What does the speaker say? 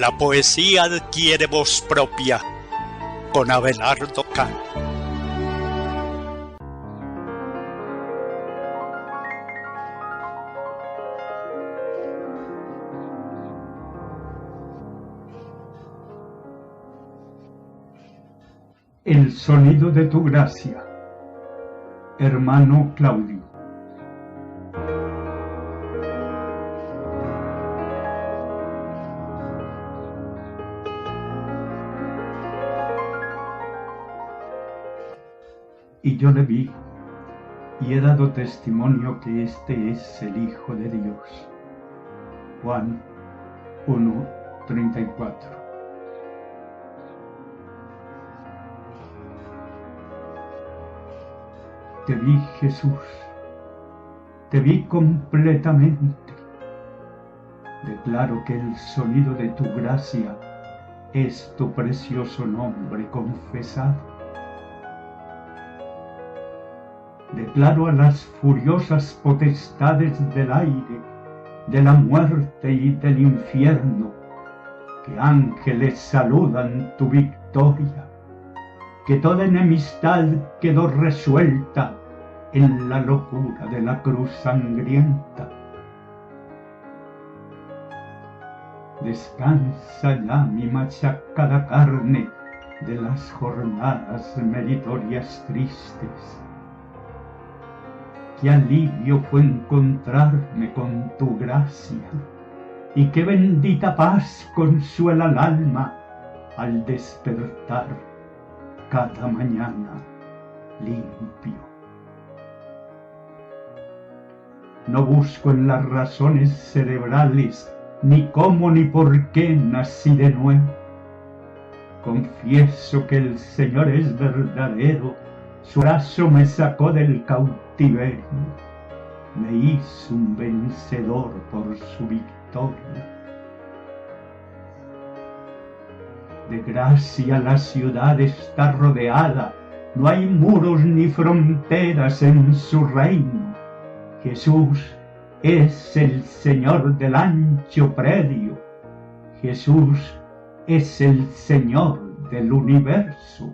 La poesía adquiere voz propia con Abelardo Cano. El sonido de tu gracia, hermano Claudio. Y yo le vi, y he dado testimonio que este es el Hijo de Dios. Juan 1:34. Te vi, Jesús, te vi completamente. Declaro que el sonido de tu gracia es tu precioso nombre confesado. Declaro a las furiosas potestades del aire, de la muerte y del infierno, que ángeles saludan tu victoria, que toda enemistad quedó resuelta en la locura de la cruz sangrienta. Descansa ya mi machacada carne de las jornadas meritorias tristes. Qué alivio fue encontrarme con tu gracia, y qué bendita paz consuela el alma al despertar cada mañana limpio. No busco en las razones cerebrales ni cómo ni por qué nací de nuevo. Confieso que el Señor es verdadero, su brazo me sacó del cautiverio, me hizo un vencedor por su victoria. De gracia la ciudad está rodeada, no hay muros ni fronteras en su reino. Jesús es el Señor del ancho predio, Jesús es el Señor del universo.